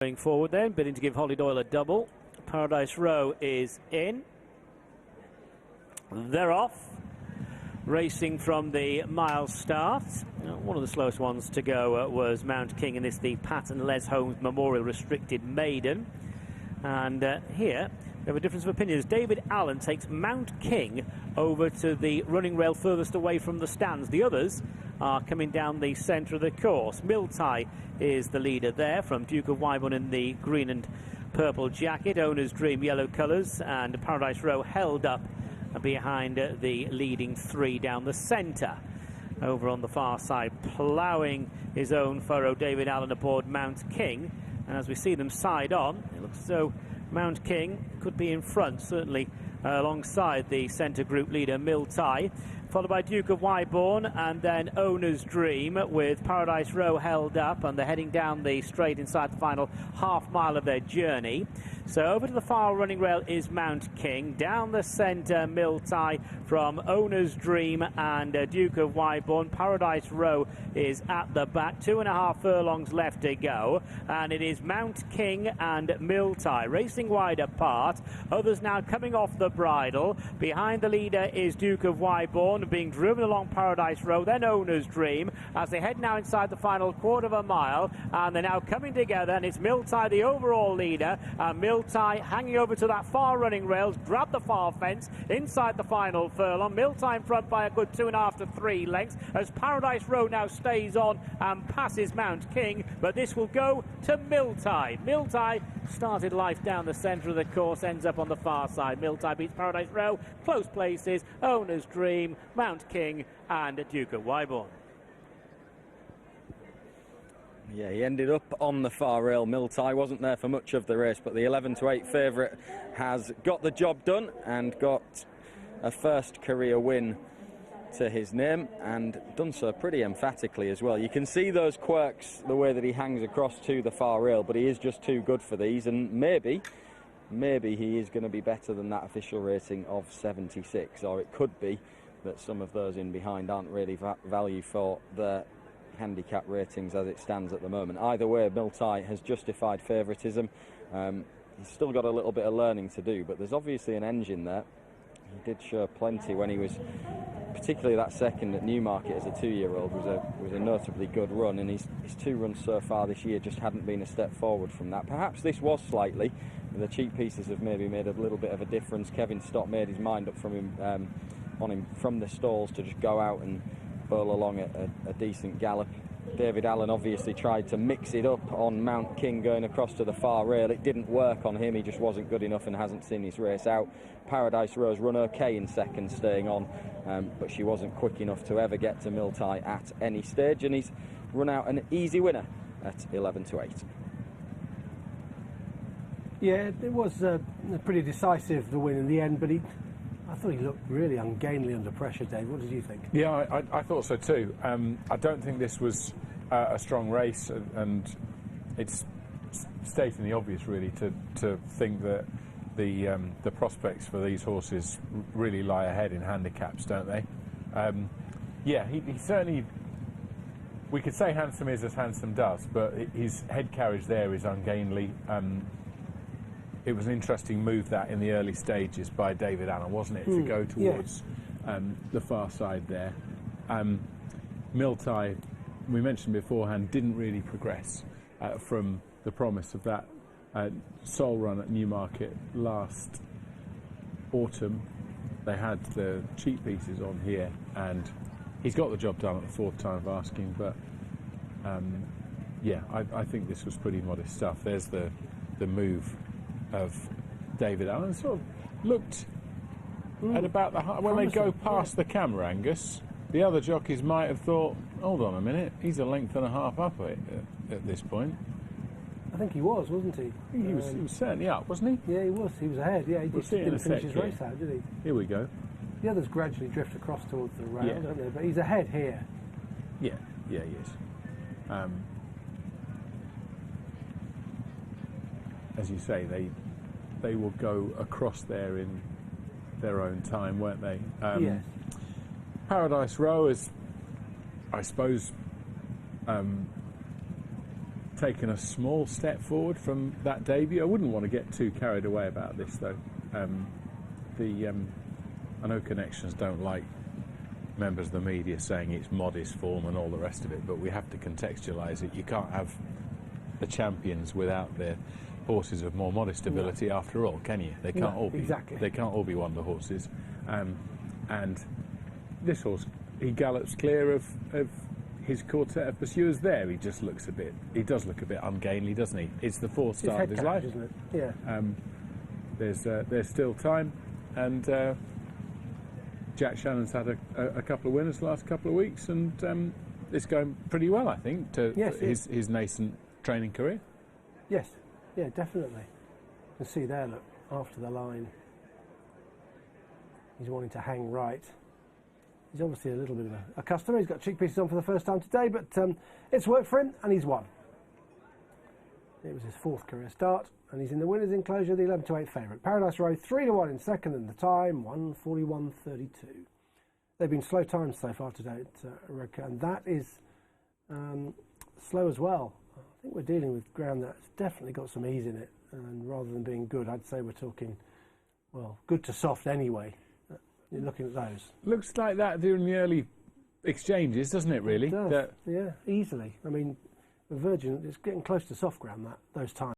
Going forward then, bidding to give Holly Doyle a double. Paradise Row is in. They're off. Racing from the mile start. One of the slowest ones to go was Mount King, and this the Pat and Les Holmes Memorial Restricted Maiden. And here we have a difference of opinions. David Allen takes Mount King over to the running rail furthest away from the stands. The others are coming down the centre of the course. Milteye is the leader there, from Duke of Wyborn in the green and purple jacket, Owner's Dream yellow colours, and Paradise Row held up behind the leading three down the centre. Over on the far side, ploughing his own furrow, David Allen aboard Mount King. And as we see them side on, it looks as though Mount King could be in front, certainly alongside the centre group leader Milteye, followed by Duke of Wyborn and then Owner's Dream, with Paradise Row held up, and they're heading down the straight inside the final half mile of their journey. So over to the far running rail is Mount King. Down the centre, Milteye from Owner's Dream and Duke of Wyborn. Paradise Row is at the back. 2.5 furlongs left to go. And it is Mount King and Milteye racing wide apart. Others now coming off the bridle. Behind the leader is Duke of Wyborn, being driven along Paradise Row. Then Owner's Dream as they head now inside the final quarter of a mile. And they're now coming together, and it's Milteye, the overall leader. And Milteye hanging over to that far running rails, grab the far fence inside the final furlong. Milteye in front by a good 2.5 to 3 lengths as Paradise Row now stays on and passes Mount King, but this will go to Milteye. Milteye started life down the centre of the course, ends up on the far side. Milteye beats Paradise Row. Close places, Owner's Dream, Mount King and Duke of Wyborn. Yeah, he ended up on the far rail. Milteye wasn't there for much of the race, but the 11 to 8 favourite has got the job done and got a first career win to his name, and done so pretty emphatically as well. You can see those quirks, the way that he hangs across to the far rail, but he is just too good for these, and maybe he is going to be better than that official rating of 76, or it could be that some of those in behind aren't really value for the handicap ratings as it stands at the moment. Either way, Milteye has justified favouritism. He's still got a little bit of learning to do, but there's obviously an engine there. He did show plenty when he was, particularly that second at Newmarket as a 2-year-old, was a notably good run, and his 2 runs so far this year just hadn't been a step forward from that. Perhaps this was slightly, and the cheap pieces have maybe made a little bit of a difference. Kevin Stott made his mind up from him on him from the stalls to just go out and bowl along at a decent gallop. David Allen obviously tried to mix it up on Mount King going across to the far rail. It didn't work on him, he just wasn't good enough and hasn't seen his race out. Paradise Row's run okay in second, staying on, but she wasn't quick enough to ever get to Milteye at any stage, and he's run out an easy winner at 11 to 8. Yeah, it was pretty decisive, the win in the end, but I thought he looked really ungainly under pressure, Dave. What did you think? Yeah, I thought so too. I don't think this was a strong race, and it's stating the obvious, really, to think that the prospects for these horses really lie ahead in handicaps, don't they? Yeah, he certainly. We could say handsome is as handsome does, but his head carriage there is ungainly. It was an interesting move that in the early stages by David Allen, wasn't it, to go towards the far side there. Milteye, we mentioned beforehand, didn't really progress from the promise of that sole run at Newmarket last autumn. They had the cheap pieces on here, and he's got the job done at the 4th time of asking, but yeah, I think this was pretty modest stuff. There's the move of David Allen. Sort of looked at about the when they go past the camera, Angus, the other jockeys might have thought, hold on a minute, he's a length and a half up at this point. I think he was, wasn't he? He was certainly up, wasn't he? Yeah, he was. He was ahead. Yeah, he just didn't finish his race out, did he? Here we go. The others gradually drift across towards the rail, don't they? But he's ahead here. Yeah, he is. As you say, they will go across there in their own time, won't they? Yes. Paradise Row is, I suppose, taken a small step forward from that debut. I wouldn't want to get too carried away about this, though. I know connections don't like members of the media saying it's modest form and all the rest of it, but we have to contextualise it. You can't have the champions without their horses of more modest ability, after all, can you? They can't all be exactly. They can't all be wonder horses. And this horse, he gallops clear of his quartet of pursuers there. He just looks a bit. He does look a bit ungainly, doesn't he? It's the fourth start of his life, isn't it? Yeah. There's still time, and Jack Shannon's had a couple of winners the last couple of weeks, and it's going pretty well, I think, to his nascent training career. Yes, yeah, definitely. You can see there, look, after the line, he's wanting to hang right. He's obviously a little bit of a customer. He's got cheek pieces on for the first time today, but it's worked for him, and he's won. It was his fourth career start, and he's in the winner's enclosure, the 11-8 favourite. Paradise Row 3-1 in second, and the time 1:41.32. They've been slow times so far today at Reggae, and that is slow as well. I think we're dealing with ground that's definitely got some ease in it, and rather than being good, I'd say we're talking, well, good to soft anyway. You're looking at those. Looks like that during the early exchanges, doesn't it, really? It does, yeah, easily. I mean, Virgin, it's getting close to soft ground, those times.